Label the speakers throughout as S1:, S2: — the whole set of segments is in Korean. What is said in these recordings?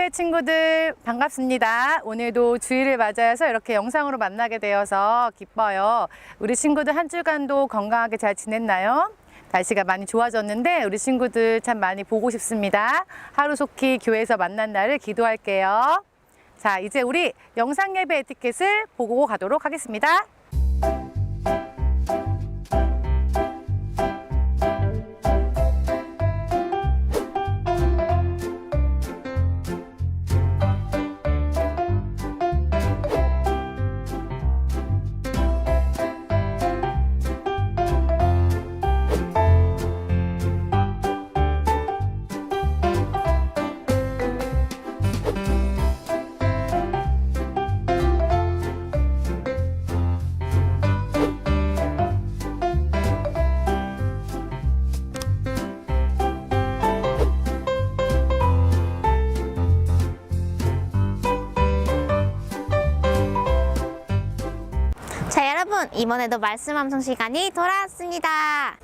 S1: 네, 친구들 반갑습니다. 오늘도 주일을 맞아서 이렇게 영상으로 만나게 되어서 기뻐요. 우리 친구들 한 주간도 건강하게 잘 지냈나요? 날씨가 많이 좋아졌는데 우리 친구들 참 많이 보고 싶습니다. 하루속히 교회에서 만난 날을 기도할게요. 자, 이제 우리 영상 예배 에티켓을 보고 가도록 하겠습니다.
S2: 자, 여러분, 이번에도 말씀 암송 시간이 돌아왔습니다.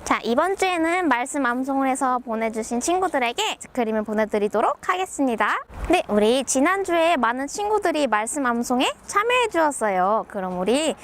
S2: 자, 이번 주에는 말씀 암송을 해서 보내주신 친구들에게 스크림을 보내드리도록 하겠습니다. 네, 우리 지난주에 많은 친구들이 말씀 암송에 참여해 주었어요. 그럼 우리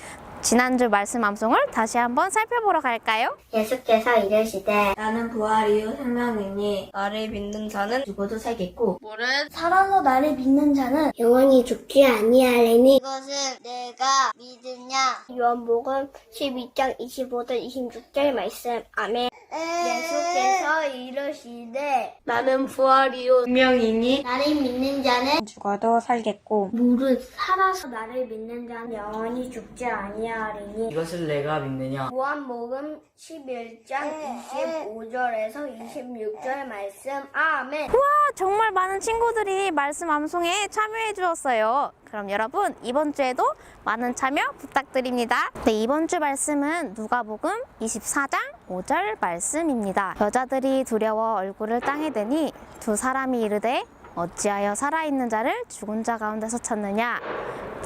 S2: 지난주 말씀 암송을 다시 한번 살펴보러 갈까요?
S3: 예수께서 이르시되
S4: 나는 부활이요 생명이니 나를 믿는 자는 죽어도 살겠고
S3: 물은 살아서 나를 믿는 자는 영원히 죽지 아니하리니 이것을 내가 믿으냐. 요한복음 12장 25절 26절 말씀. 아멘. 예수께서 이르시되
S4: 나는 부활이요 생명이니
S3: 나를 믿는 자는
S4: 죽어도 살겠고
S3: 물은 살아서 나를 믿는 자는 영원히 죽지 아니하리니
S5: 이것을 내가 믿느냐?
S3: 요한복음 11장 25절에서 26절 말씀. 아멘.
S2: 정말 많은 친구들이 말씀 암송에 참여해 주었어요. 그럼 여러분, 이번 주에도 많은 참여 부탁드립니다. 네, 이번 주 말씀은 누가복음 24장 5절 말씀입니다. 여자들이 두려워 얼굴을 땅에 대니 두 사람이 이르되 어찌하여 살아있는 자를 죽은 자 가운데서 찾느냐.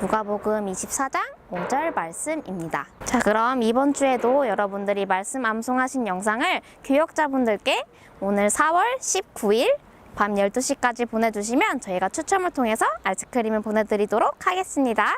S2: 누가복음 24장 5절 말씀입니다. 자, 그럼 이번 주에도 여러분들이 말씀 암송하신 영상을 교역자분들께 오늘 4월 19일 밤 12시까지 보내주시면 저희가 추첨을 통해서 아이스크림을 보내드리도록 하겠습니다.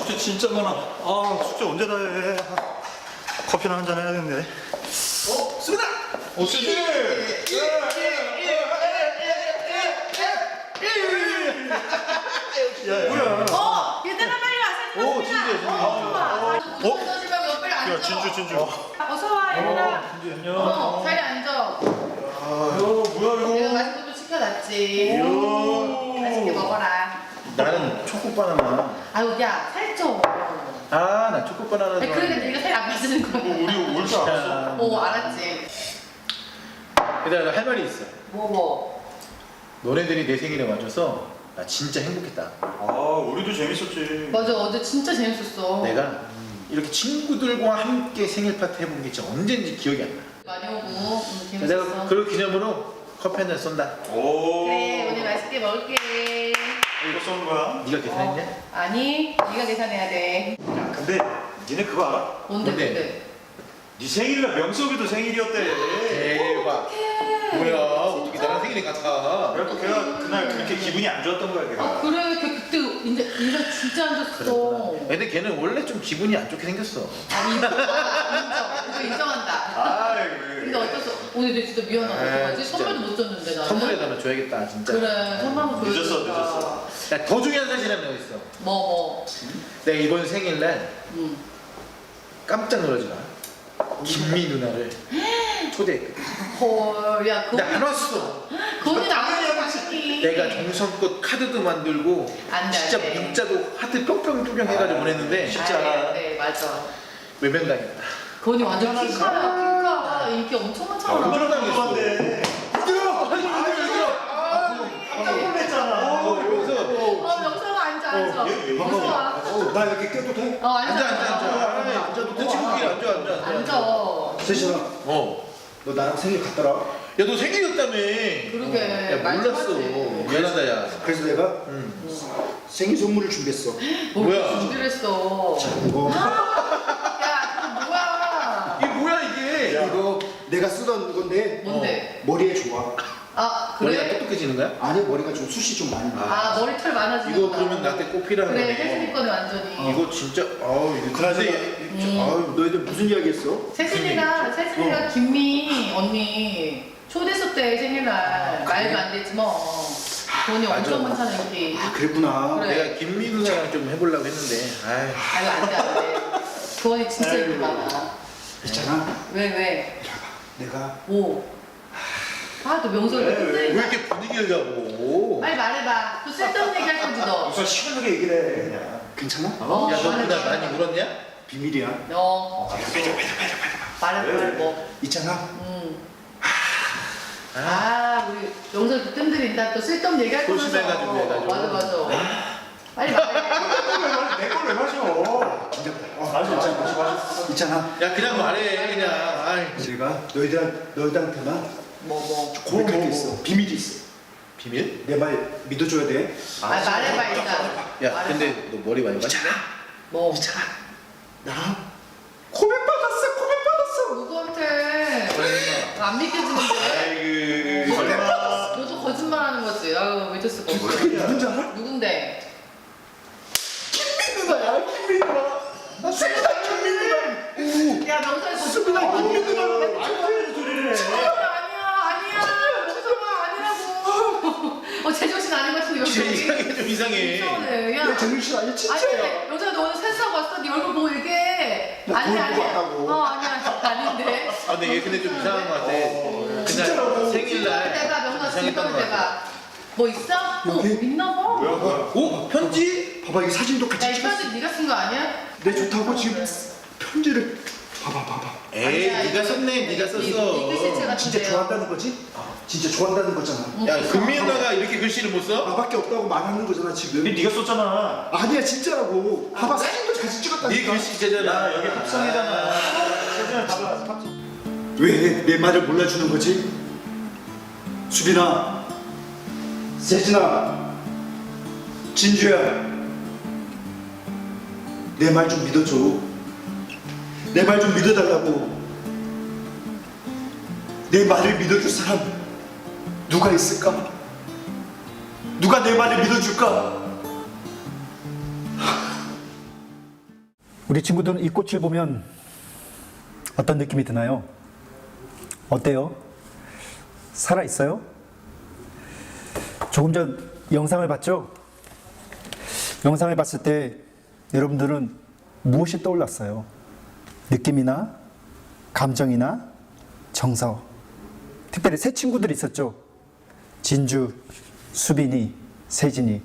S5: 숙제 진짜 많아. 아, 숙제 언제 다 해. 커피나 한잔 해야 되는데.
S6: 수빈아!
S5: 수빈이! 뭐야?
S1: 얘들아 빨리 와. 사진
S5: 오, 진주야,
S1: 빨리 앉아.
S5: 야, 진주.
S1: 어서 와 얘들아.
S5: 안녕.
S1: 자리 앉아.
S5: 뭐야,
S1: 내가
S5: 이거?
S1: 맛있는 것도 시켜놨지. 맛있게 먹어라.
S6: 나는 초코바나나.
S1: 아유 야 살쪄.
S6: 아, 나 초코바나나
S1: 아니, 그러니까 네가 살 안 빠지는 거야.
S5: 우리 올 줄 알았어.
S1: 알았지.
S6: 얘들아, 할 말이 있어.
S1: 뭐.
S6: 너네들이 내 생일에 와줘서 나 진짜 행복했다.
S5: 아, 우리도 재밌었지.
S1: 맞아 어제 진짜 재밌었어.
S6: 내가 이렇게 친구들과 함께 생일 파티 해본 게 진짜 언젠지 기억이 안 나.
S1: 많이 오고
S6: 내가
S1: 재밌었어.
S6: 그 기념으로 커피 한 잔 쏜다.
S5: 오.
S1: 그래 오늘 맛있게 먹을게.
S5: 이거 쏘는 거야?
S6: 네가 계산했냐?
S1: 아니 네가 계산해야 돼.
S5: 야, 근데 니네 그거 알아?
S1: 뭔데
S6: 뭔데?
S1: 뭔데?
S5: 네 생일날 명석이도 생일이었대.
S6: 대박. 뭐야, 어떻게 나랑 생일이 같아?
S5: 그래갖고 걔가 그날 그렇게 기분이 안 좋았던 거야, 걔가.
S1: 아 그래 걔 그때 인상 진짜 안 좋았어.
S6: 근데 걔는 원래 좀 기분이 안 좋게 생겼어.
S1: 아니 인정. 이거 인정한다.
S5: 아,
S1: 근데 어쩔 수 없어. 오늘 내 진짜 미안하다.
S6: 에이,
S1: 어떡하지?
S6: 진짜.
S1: 선물도 못 줬는데 나는.
S6: 선물에다가 줘야겠다, 진짜.
S1: 그래 선물 한번 줘야겠다.
S5: 늦었어.
S6: 야, 더 중요한 사실 하나 있어.
S1: 뭐.
S6: 내가 이번 생일날
S1: 응.
S6: 깜짝 놀라지 마. 김미 누나를 초대했거든.
S1: 헐, 야
S6: 근데 안 왔어.
S1: 그거는 당연히.
S6: 내가 정성껏 카드도 만들고
S1: 안 돼,
S6: 진짜
S1: 안 돼.
S6: 문자도 하트 뿅뿅뿅뿅 해가지고 보냈는데
S5: 쉽지 않아.
S1: 네, 맞아.
S6: 외면당했다.
S1: 그거는 완전 핑카야. 인기 엄청 많잖아.
S5: 얼마나 궁금한데. 깜짝 놀랐잖아.
S1: 명성아 앉아. 명성아.
S7: 나 이렇게 껴도 돼?
S1: 앉아.
S6: 앉아. 너 친구끼리 앉아.
S1: 앉아.
S7: 세신아,
S6: 어.
S7: 너 나랑 생일 같더라.
S6: 야, 너 생일이었다며.
S1: 그러게.
S6: 야, 몰랐어. 미안하다, 야.
S7: 그래서 내가 생일 선물을 준비했어.
S6: 뭐야?
S1: 준비를 했어.
S7: 이거,
S1: 야, 그거 뭐야?
S6: 이게 뭐야, 이게?
S7: 이거 내가 쓰던 건데
S1: 뭔데?
S7: 머리에 좋아.
S1: 아,
S6: 머리가
S1: 그래?
S6: 똑똑해지는 거야?
S7: 아니 머리가 좀 숱이 좀 많이 나.
S1: 아, 머리털 많아지는
S6: 이거 그러면 나한테 꼭 필요한
S1: 그래,
S6: 거네.
S1: 혜진이 거는 완전히.
S6: 이거 진짜 이거
S7: 그나저나, 아유, 너희들 무슨 이야기 했어?
S1: 세진이가 김미 언니 초대했었대 생일날. 말도 안 되지 뭐. 돈이 엄청
S6: 맞아.
S1: 많잖아, 여기.
S7: 아, 그랬구나.
S1: 그래.
S6: 내가 김미 누나랑 좀 해보려고 했는데
S1: 아유, 안 돼. 그원이 진짜 인기 많아.
S7: 있잖아.
S1: 왜?
S7: 내가
S1: 뭐? 아, 또 명성이
S6: 왜
S1: 끝내니까.
S6: 이렇게 분위기를 잡고?
S1: 빨리 말해봐. 또 쓸데없는 얘기 할 거지, 너.
S5: 우선 시원하게 얘기를 해, 그냥.
S7: 괜찮아?
S6: 야, 너 그날 많이 울었냐?
S7: 비밀이야.
S1: 말해, 뭐.
S7: 있잖아.
S1: 우리 명성이 또 뜸들인다. 또 쓸데없는 얘기 할 거면서.
S6: 소심해가지고 해가지고.
S1: 맞아. 빨리 말해.
S5: 내 걸 왜 마셔?
S7: 진짜.
S5: 마셔.
S7: 있잖아.
S6: 야, 그냥 말해, 그냥. 아이.
S7: 제가 너희들한테만
S1: 뭐.
S7: 고백할 게 있어. 비밀이 있어.
S6: 비밀?
S7: 내 말 믿어줘야 돼.
S1: 말해봐, 일단.
S6: 야,
S1: 말해봐.
S6: 근데 너 머리 많이 봤냐?
S1: 뭐.
S7: 나 고백받았어.
S1: 누구한테? 안 믿겨지는데?
S5: 설마.
S1: 너도 거짓말 하는 거지. 아유, 믿을 수가 없어.
S7: 그게 누군지 알아?
S1: 누군데?
S7: 김민 누나. 나 생각 김민 누나.
S1: 야, 명성이
S7: 수빈아, 김민 누나를
S5: 소리를 해.
S1: 아니야. 명성아, 아니라고. 제정신 아닌 것 같은데,
S6: 진짜
S1: 명성이.
S6: 이상해, 좀 이상해.
S1: 이상하네. 야.
S7: 내 정신 아니야
S1: 아니,
S7: 진짜야.
S1: 근데 여자가 너 오늘 세수하고 왔어? 네 얼굴 보고 얘기해.
S7: 나 거울
S1: 아니야.
S7: 보고 왔다고.
S1: 아니야. 아닌데.
S6: 아, 근데 얘 근데 좀 이상한 거 같아.
S7: 진짜라고.
S6: 그날 생일날
S1: 내가 명성
S6: 이상했던
S1: 지금
S6: 거 같아.
S1: 내가 뭐 있어?
S7: 여기?
S1: 있나 봐.
S5: 뭐야?
S6: 오, 편지?
S7: 봐봐 이 사진도 같이
S1: 야, 이
S7: 찍었어.
S1: 편지 네가 쓴 거 아니야?
S7: 내 좋다고 지금 편지를 봐봐.
S6: 에이,
S1: 아니야,
S6: 네가
S1: 이거
S6: 썼네, 네가
S1: 이 글씨체
S6: 썼어.
S1: 같은데요.
S7: 진짜 좋아한다는 거지? 진짜 좋아한다는 거잖아.
S6: 야, 금미 누나가 이렇게 글씨를 못 써?
S7: 나밖에 없다고 말하는 거잖아
S5: 근데
S7: 지금.
S5: 네가 썼잖아.
S7: 아니야 진짜라고. 봐봐 사진도 같이
S6: 네
S7: 찍었다니까.
S6: 글씨체잖아.
S5: 야, 여기 합성이잖아. 세진아, 봐봐.
S7: 왜 내 말을 몰라주는 거지? 수빈아, 세진아, 진주야, 내 말 좀 믿어줘. 내 말 좀 믿어달라고. 내 말을 믿어줄 사람 누가 있을까? 누가 내 말을 믿어줄까?
S8: 우리 친구들은 이 꽃을 보면 어떤 느낌이 드나요? 어때요? 살아있어요? 조금 전 영상을 봤죠? 영상을 봤을 때 여러분들은 무엇이 떠올랐어요? 느낌이나 감정이나 정서. 특별히 세 친구들이 있었죠? 진주, 수빈이, 세진이.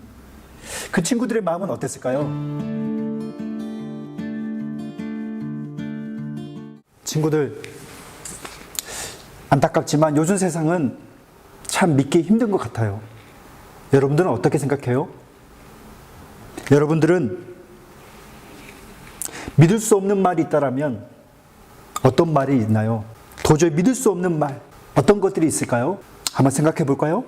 S8: 그 친구들의 마음은 어땠을까요? 친구들, 안타깝지만 요즘 세상은 참 믿기 힘든 것 같아요. 여러분들은 어떻게 생각해요? 여러분들은 믿을 수 없는 말이 있다라면 어떤 말이 있나요? 도저히 믿을 수 없는 말, 어떤 것들이 있을까요? 한번 생각해 볼까요?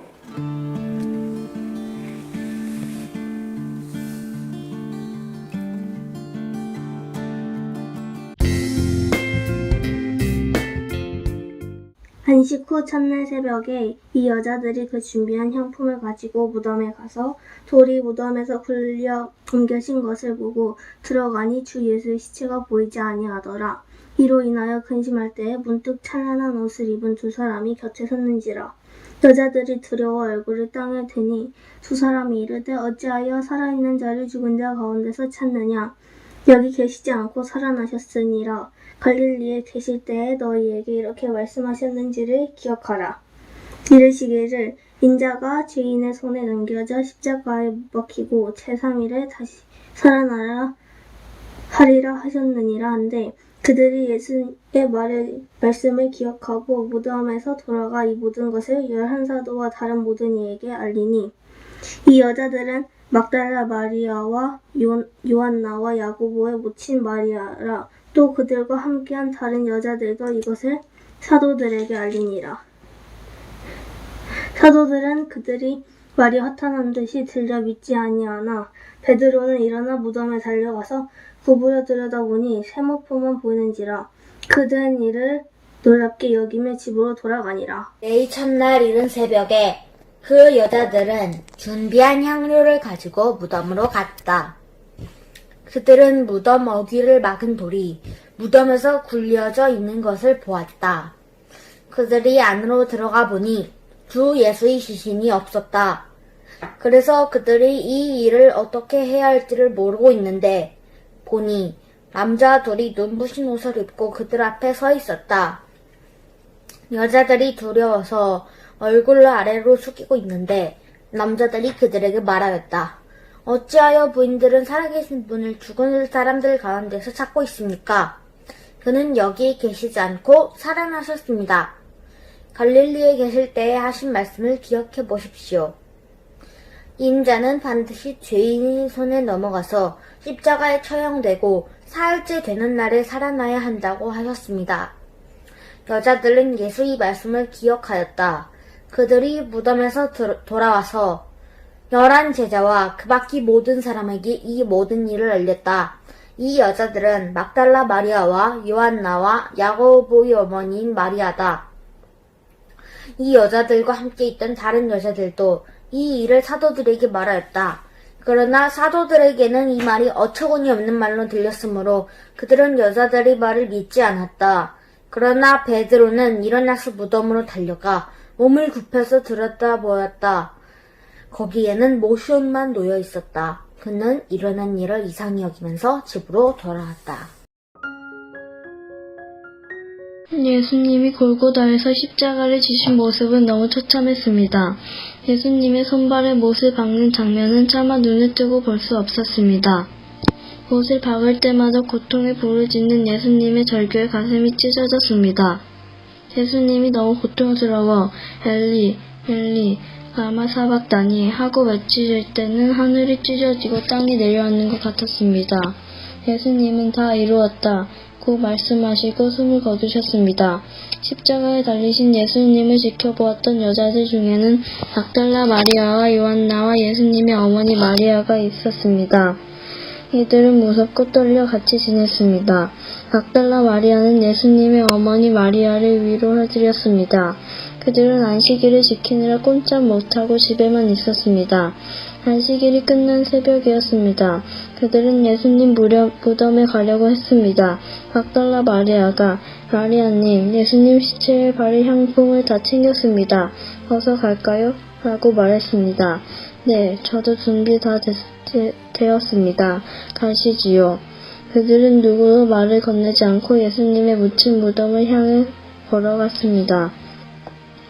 S3: 안식 후 첫날 새벽에 이 여자들이 그 준비한 향품을 가지고 무덤에 가서 돌이 무덤에서 굴려 옮겨진 것을 보고 들어가니 주 예수의 시체가 보이지 아니하더라. 이로 인하여 근심할 때에 문득 찬란한 옷을 입은 두 사람이 곁에 섰는지라. 여자들이 두려워 얼굴을 땅에 대니 두 사람이 이르되 어찌하여 살아있는 자를 죽은 자 가운데서 찾느냐. 여기 계시지 않고 살아나셨으니라. 갈릴리에 계실 때에 너희에게 이렇게 말씀하셨는지를 기억하라. 이르시기를 인자가 죄인의 손에 넘겨져 십자가에 못 박히고 제3일에 다시 살아나라 하리라 하셨느니라 한데 그들이 예수의 말씀을 기억하고 무덤에서 돌아가 이 모든 것을 11사도와 다른 모든 이에게 알리니 이 여자들은 막달라 마리아와 요한나와 야고보의 모친 마리아라. 또 그들과 함께한 다른 여자들도 이것을 사도들에게 알리니라. 사도들은 그들이 말이 허탄한 듯이 들려 믿지 아니하나 베드로는 일어나 무덤에 달려가서 구부려 들여다보니 세모포만 보이는지라. 그된 일을 놀랍게 여기며 집으로 돌아가니라.
S4: 내일 첫날 이른 새벽에 그 여자들은 준비한 향료를 가지고 무덤으로 갔다. 그들은 무덤 어귀를 막은 돌이 무덤에서 굴려져 있는 것을 보았다. 그들이 안으로 들어가 보니 주 예수의 시신이 없었다. 그래서 그들이 이 일을 어떻게 해야 할지를 모르고 있는데 보니 남자 둘이 눈부신 옷을 입고 그들 앞에 서 있었다. 여자들이 두려워서 얼굴을 아래로 숙이고 있는데 남자들이 그들에게 말하였다. 어찌하여 부인들은 살아계신 분을 죽은 사람들 가운데서 찾고 있습니까? 그는 여기 계시지 않고 살아나셨습니다. 갈릴리에 계실 때에 하신 말씀을 기억해 보십시오. 인자는 반드시 죄인의 손에 넘어가서 십자가에 처형되고 사흘째 되는 날에 살아나야 한다고 하셨습니다. 여자들은 예수의 말씀을 기억하였다. 그들이 무덤에서 돌아와서 11 제자와 그 밖의 모든 사람에게 이 모든 일을 알렸다. 이 여자들은 막달라 마리아와 요한나와 야고보의 어머니인 마리아다. 이 여자들과 함께 있던 다른 여자들도 이 일을 사도들에게 말하였다. 그러나 사도들에게는 이 말이 어처구니 없는 말로 들렸으므로 그들은 여자들의 말을 믿지 않았다. 그러나 베드로는 일어나서 무덤으로 달려가 몸을 굽혀서 들여다보았다. 거기에는 모시옷만 놓여 있었다. 그는 일어난 일을 이상히 여기면서 집으로 돌아왔다.
S9: 예수님이 골고다에서 십자가를 지신 모습은 너무 처참했습니다. 예수님의 손발에 못을 박는 장면은 차마 눈을 뜨고 볼 수 없었습니다. 못을 박을 때마다 고통에 부르짖는 예수님의 절규에 가슴이 찢어졌습니다. 예수님이 너무 고통스러워 엘리, 엘리, 라마 사박다니 하고 외치실 때는 하늘이 찢어지고 땅이 내려앉는 것 같았습니다. 예수님은 다 이루었다 고 말씀하시고 숨을 거두셨습니다. 십자가에 달리신 예수님을 지켜보았던 여자들 중에는 막달라 마리아와 요한나와 예수님의 어머니 마리아가 있었습니다. 이들은 무섭고 떨려 같이 지냈습니다. 막달라 마리아는 예수님의 어머니 마리아를 위로해드렸습니다. 그들은 안식일을 지키느라 꼼짝 못하고 집에만 있었습니다. 안식일이 끝난 새벽이었습니다. 그들은 예수님 무덤에 가려고 했습니다. 막달라 마리아가 마리아님, 예수님 시체에 바를 향품을 다 챙겼습니다. 어서 갈까요? 라고 말했습니다. 네, 저도 준비 다 되었습니다. 가시지요. 그들은 누구도 말을 건네지 않고 예수님의 묻힌 무덤을 향해 걸어갔습니다.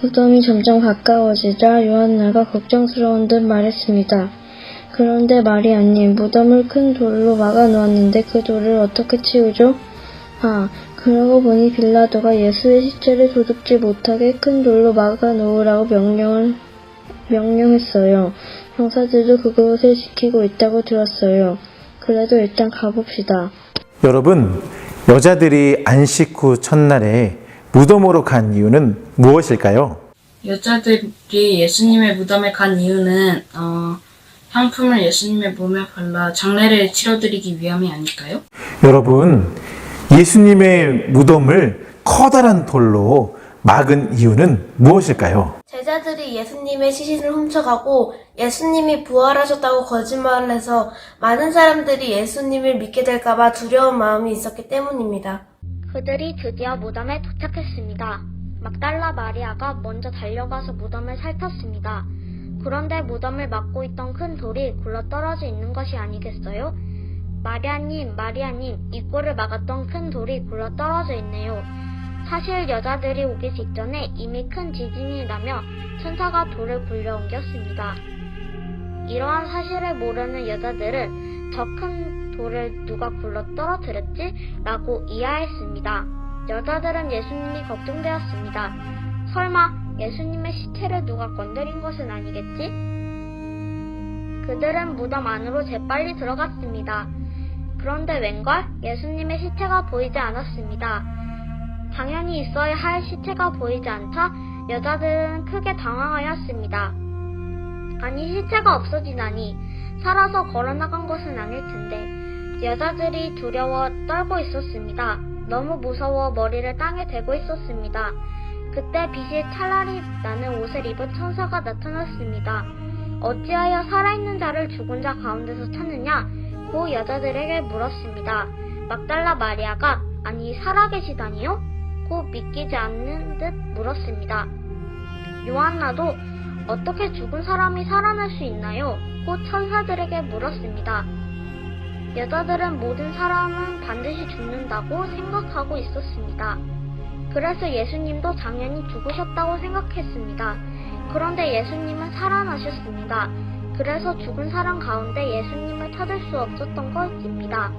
S9: 무덤이 점점 가까워지자 요한나가 걱정스러운 듯 말했습니다. 그런데 마리아님, 무덤을 큰 돌로 막아 놓았는데 그 돌을 어떻게 치우죠? 아, 그러고 보니 빌라도가 예수의 시체를 도둑질 못하게 큰 돌로 막아 놓으라고 명령했어요. 형사들도 그것을 지키고 있다고 들었어요. 그래도 일단 가봅시다.
S6: 여러분, 여자들이 안식 후 첫날에 무덤으로 간 이유는 무엇일까요?
S10: 여자들이 예수님의 무덤에 간 이유는 향품을 예수님의 몸에 발라 장례를 치러드리기 위함이 아닐까요?
S6: 여러분, 예수님의 무덤을 커다란 돌로 막은 이유는 무엇일까요?
S11: 제자들이 예수님의 시신을 훔쳐가고 예수님이 부활하셨다고 거짓말을 해서 많은 사람들이 예수님을 믿게 될까봐 두려운 마음이 있었기 때문입니다.
S2: 그들이 드디어 무덤에 도착했습니다. 막달라 마리아가 먼저 달려가서 무덤을 살폈습니다. 그런데 무덤을 막고 있던 큰 돌이 굴러떨어져 있는 것이 아니겠어요? 마리아님, 이 꼴을 막았던 큰 돌이 굴러떨어져 있네요. 사실 여자들이 오기 직전에 이미 큰 지진이 나며 천사가 돌을 굴려 옮겼습니다. 이러한 사실을 모르는 여자들은 저 큰 돌을 누가 굴러 떨어뜨렸지? 라고 이해했습니다. 여자들은 예수님이 걱정되었습니다. 설마 예수님의 시체를 누가 건드린 것은 아니겠지? 그들은 무덤 안으로 재빨리 들어갔습니다. 그런데 웬걸? 예수님의 시체가 보이지 않았습니다. 당연히 있어야 할 시체가 보이지 않자 여자들은 크게 당황하였습니다. 아니, 시체가 없어지다니 살아서 걸어나간 것은 아닐 텐데. 여자들이 두려워 떨고 있었습니다. 너무 무서워 머리를 땅에 대고 있었습니다. 그때 빛이 찰나리 나는 옷을 입은 천사가 나타났습니다. 어찌하여 살아있는 자를 죽은 자 가운데서 찾느냐? 고 여자들에게 물었습니다. 막달라 마리아가 아니 살아계시다니요? 고 믿기지 않는 듯 물었습니다. 요한나도 어떻게 죽은 사람이 살아날 수 있나요? 고 천사들에게 물었습니다. 여자들은 모든 사람은 반드시 죽는다고 생각하고 있었습니다. 그래서 예수님도 당연히 죽으셨다고 생각했습니다. 그런데 예수님은 살아나셨습니다. 그래서 죽은 사람 가운데 예수님을 찾을 수 없었던 것입니다.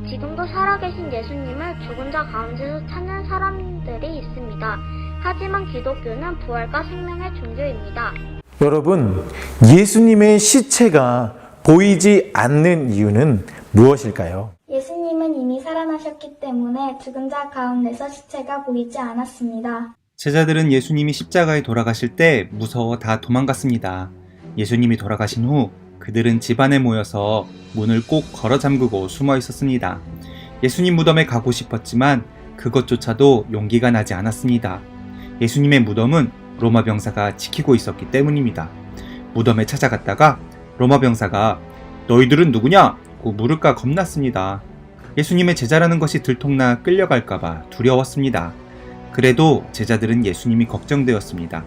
S2: 지금도 살아계신 예수님을 죽은 자 가운데서 찾는 사람들이 있습니다. 하지만 기독교는 부활과 생명의 종교입니다.
S6: 여러분, 예수님의 시체가 보이지 않는 이유는 무엇일까요?
S3: 예수님은 이미 살아나셨기 때문에 죽은 자 가운데서 시체가 보이지 않았습니다.
S12: 제자들은 예수님이 십자가에 돌아가실 때 무서워 다 도망갔습니다. 예수님이 돌아가신 후 그들은 집안에 모여서 문을 꼭 걸어 잠그고 숨어 있었습니다. 예수님 무덤에 가고 싶었지만 그것조차도 용기가 나지 않았습니다. 예수님의 무덤은 로마 병사가 지키고 있었기 때문입니다. 무덤에 찾아갔다가 로마 병사가 너희들은 누구냐? 고 물을까 겁났습니다. 예수님의 제자라는 것이 들통나 끌려갈까봐 두려웠습니다. 그래도 제자들은 예수님이 걱정되었습니다.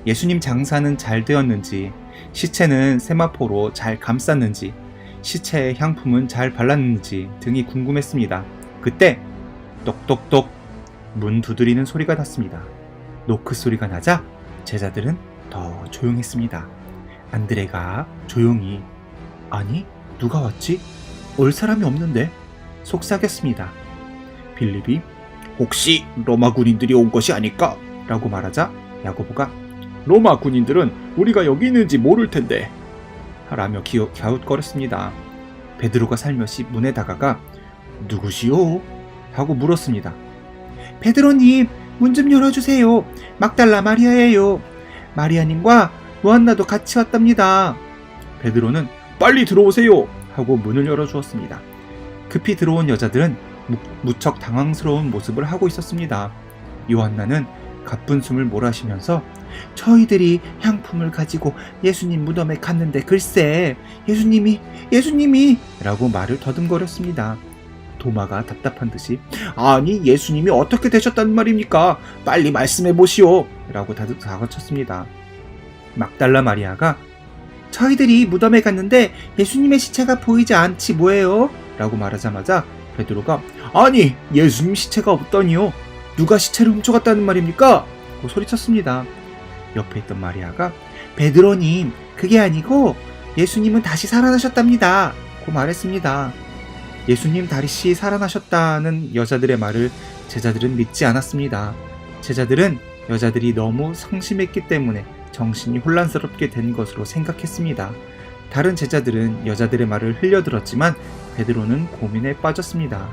S12: 예수님 장사는 잘 되었는지, 시체는 세마포로 잘 감쌌는지, 시체의 향품은 잘 발랐는지 등이 궁금했습니다. 그때 똑똑똑 문 두드리는 소리가 났습니다. 노크 소리가 나자 제자들은 더 조용했습니다. 안드레가 조용히 아니 누가 왔지? 올 사람이 없는데? 속삭였습니다. 빌립이 혹시 로마 군인들이 온 것이 아닐까? 라고 말하자 야고보가 로마 군인들은 우리가 여기 있는지 모를 텐데 라며 갸웃거렸습니다. 베드로가 살며시 문에 다가가 누구시오? 하고 물었습니다. 베드로님, 문 좀 열어주세요. 막달라 마리아예요. 마리아님과 요한나도 같이 왔답니다. 베드로는 빨리 들어오세요 하고 문을 열어주었습니다. 급히 들어온 여자들은 무척 당황스러운 모습을 하고 있었습니다. 요한나는 가쁜 숨을 몰아쉬면서 저희들이 향품을 가지고 예수님 무덤에 갔는데 글쎄 예수님이 라고 말을 더듬거렸습니다. 도마가 답답한 듯이 아니 예수님이 어떻게 되셨단 말입니까? 빨리 말씀해 보시오 라고 다그쳤습니다. 막달라 마리아가 저희들이 무덤에 갔는데 예수님의 시체가 보이지 않지 뭐예요? 라고 말하자마자 베드로가 아니 예수님 시체가 없더니요 누가 시체를 훔쳐갔다는 말입니까? 고 소리쳤습니다. 옆에 있던 마리아가 베드로님 그게 아니고 예수님은 다시 살아나셨답니다 고 말했습니다. 예수님 다시 살아나셨다는 여자들의 말을 제자들은 믿지 않았습니다. 제자들은 여자들이 너무 상심했기 때문에 정신이 혼란스럽게 된 것으로 생각했습니다. 다른 제자들은 여자들의 말을 흘려들었지만 베드로는 고민에 빠졌습니다.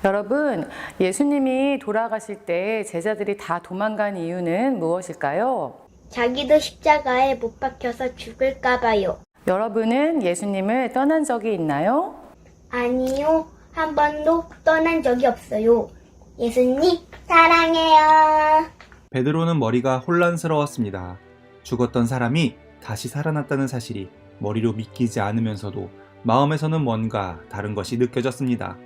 S1: 여러분, 예수님이 돌아가실 때 제자들이 다 도망간 이유는 무엇일까요?
S3: 자기도 십자가에 못 박혀서 죽을까봐요.
S1: 여러분은 예수님을 떠난 적이 있나요?
S3: 아니요, 한 번도 떠난 적이 없어요. 예수님 사랑해요.
S12: 베드로는 머리가 혼란스러웠습니다. 죽었던 사람이 다시 살아났다는 사실이 머리로 믿기지 않으면서도 마음에서는 뭔가 다른 것이 느껴졌습니다.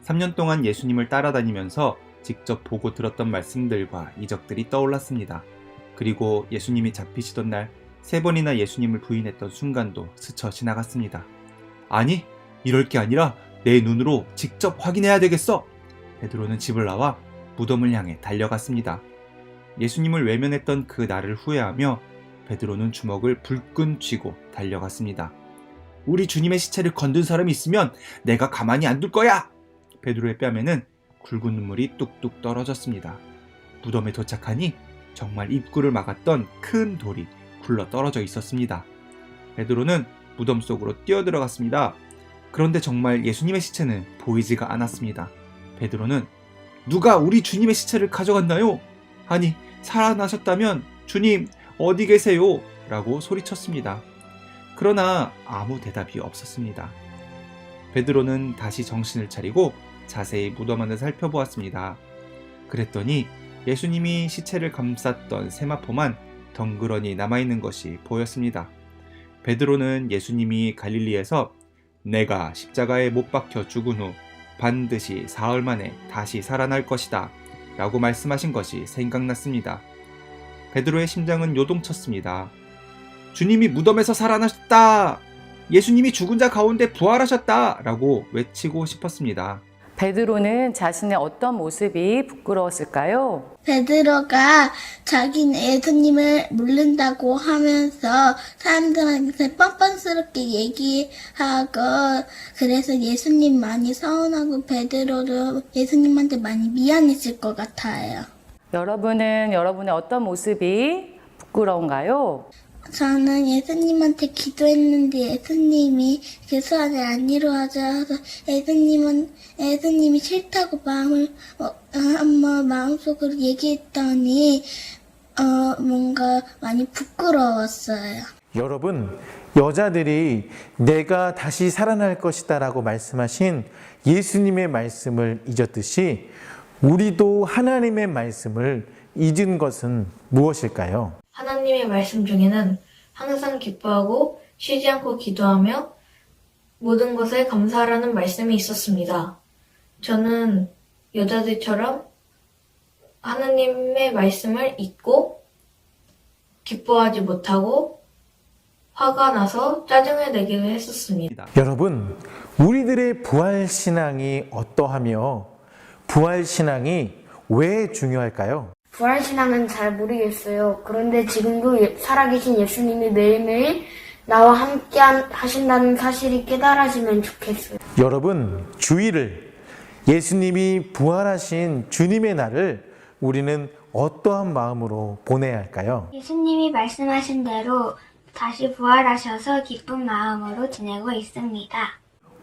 S12: 3년 동안 예수님을 따라다니면서 직접 보고 들었던 말씀들과 이적들이 떠올랐습니다. 그리고 예수님이 잡히시던 날 3번이나 예수님을 부인했던 순간도 스쳐 지나갔습니다. 아니, 이럴 게 아니라 내 눈으로 직접 확인해야 되겠어! 베드로는 집을 나와 무덤을 향해 달려갔습니다. 예수님을 외면했던 그 날을 후회하며 베드로는 주먹을 불끈 쥐고 달려갔습니다. 우리 주님의 시체를 건든 사람이 있으면 내가 가만히 안 둘 거야! 베드로의 뺨에는 굵은 눈물이 뚝뚝 떨어졌습니다. 무덤에 도착하니 정말 입구를 막았던 큰 돌이 굴러 떨어져 있었습니다. 베드로는 무덤 속으로 뛰어들어갔습니다. 그런데 정말 예수님의 시체는 보이지가 않았습니다. 베드로는 누가 우리 주님의 시체를 가져갔나요? 아니, 살아나셨다면 주님 어디 계세요? 라고 소리쳤습니다. 그러나 아무 대답이 없었습니다. 베드로는 다시 정신을 차리고 자세히 무덤 안을 살펴보았습니다. 그랬더니 예수님이 시체를 감쌌던 세마포만 덩그러니 남아있는 것이 보였습니다. 베드로는 예수님이 갈릴리에서 내가 십자가에 못 박혀 죽은 후 반드시 사흘 만에 다시 살아날 것이다 라고 말씀하신 것이 생각났습니다. 베드로의 심장은 요동쳤습니다. 주님이 무덤에서 살아나셨다! 예수님이 죽은 자 가운데 부활하셨다! 라고 외치고 싶었습니다.
S1: 베드로는 자신의 어떤 모습이 부끄러웠을까요?
S3: 베드로가 자기는 예수님을 모른다고 하면서 사람들한테 뻔뻔스럽게 얘기하고 그래서 예수님 많이 서운하고 베드로도 예수님한테 많이 미안했을 것 같아요.
S1: 여러분은 여러분의 어떤 모습이 부끄러운가요?
S3: 저는 예수님한테 기도했는데 예수님이 그 소원이 안 이루어져서 예수님이 싫다고 마음속으로 얘기했더니 뭔가 많이 부끄러웠어요.
S6: 여러분, 여자들이 내가 다시 살아날 것이다 라고 말씀하신 예수님의 말씀을 잊었듯이 우리도 하나님의 말씀을 잊은 것은 무엇일까요?
S11: 하나님의 말씀 중에는 항상 기뻐하고 쉬지 않고 기도하며 모든 것에 감사하라는 말씀이 있었습니다. 저는 여자들처럼 하나님의 말씀을 잊고 기뻐하지 못하고 화가 나서 짜증을 내기도 했었습니다.
S6: 여러분, 우리들의 부활신앙이 어떠하며 부활신앙이 왜 중요할까요?
S3: 부활신앙은 잘 모르겠어요. 그런데 지금도 살아계신 예수님이 매일매일 나와 함께 하신다는 사실이 깨달아지면 좋겠어요.
S6: 여러분, 주일을 예수님이 부활하신 주님의 날을 우리는 어떠한 마음으로 보내야 할까요?
S3: 예수님이 말씀하신 대로 다시 부활하셔서 기쁜 마음으로 지내고 있습니다.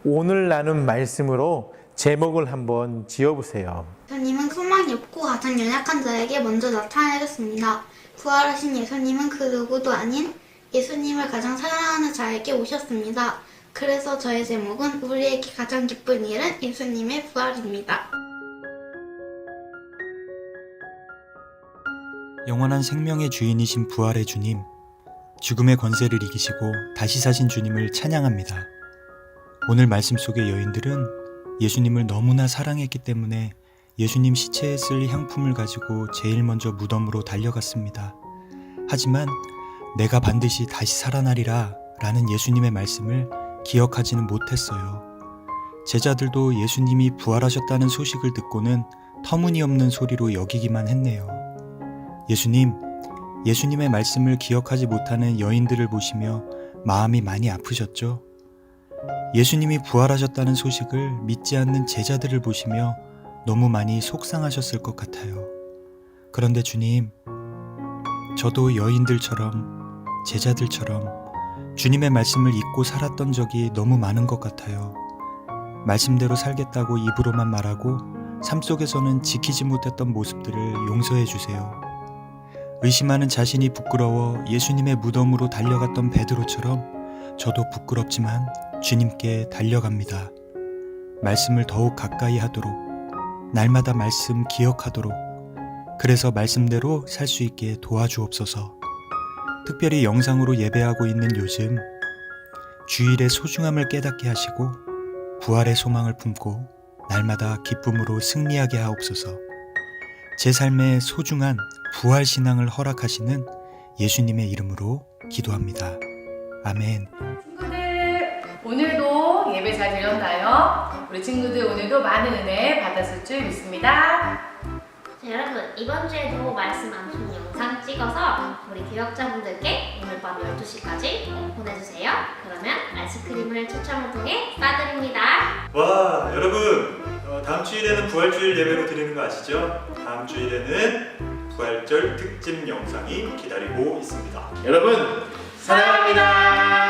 S6: 오늘 나눈 말씀으로 제목을 한번 지어보세요.
S3: 예수님은 소망이 없고 가장 연약한 자에게 먼저 나타나셨습니다. 부활하신 예수님은 그 누구도 아닌 예수님을 가장 사랑하는 자에게 오셨습니다. 그래서 저의 제목은 우리에게 가장 기쁜 일은 예수님의 부활입니다.
S12: 영원한 생명의 주인이신 부활의 주님, 죽음의 권세를 이기시고 다시 사신 주님을 찬양합니다. 오늘 말씀 속의 여인들은 예수님을 너무나 사랑했기 때문에 예수님 시체에 쓸 향품을 가지고 제일 먼저 무덤으로 달려갔습니다. 하지만 내가 반드시 다시 살아나리라 라는 예수님의 말씀을 기억하지는 못했어요. 제자들도 예수님이 부활하셨다는 소식을 듣고는 터무니없는 소리로 여기기만 했네요. 예수님의 말씀을 기억하지 못하는 여인들을 보시며 마음이 많이 아프셨죠? 예수님이 부활하셨다는 소식을 믿지 않는 제자들을 보시며 너무 많이 속상하셨을 것 같아요. 그런데 주님, 저도 여인들처럼, 제자들처럼 주님의 말씀을 잊고 살았던 적이 너무 많은 것 같아요. 말씀대로 살겠다고 입으로만 말하고 삶 속에서는 지키지 못했던 모습들을 용서해 주세요. 의심하는 자신이 부끄러워 예수님의 무덤으로 달려갔던 베드로처럼 저도 부끄럽지만 주님께 달려갑니다. 말씀을 더욱 가까이 하도록, 날마다 말씀 기억하도록, 그래서 말씀대로 살 수 있게 도와주옵소서. 특별히 영상으로 예배하고 있는 요즘 주일의 소중함을 깨닫게 하시고 부활의 소망을 품고 날마다 기쁨으로 승리하게 하옵소서. 제 삶의 소중한 부활신앙을 허락하시는 예수님의 이름으로 기도합니다. 아멘.
S1: 친구들, 오늘도 예배 잘 드렸나요? 우리 친구들 오늘도 많은 은혜 받았을 줄 믿습니다.
S2: 자, 여러분, 이번 주에도 말씀 암송 영상 찍어서 우리 교역자분들께 오늘 밤 12시까지 보내주세요. 그러면 아이스크림을 추첨을 통해 쏴드립니다.
S5: 와, 여러분, 다음 주일에는 부활주일 예배로 드리는 거 아시죠? 다음 주일에는 부활절 특집 영상이 기다리고 있습니다.
S6: 여러분, 사랑합니다.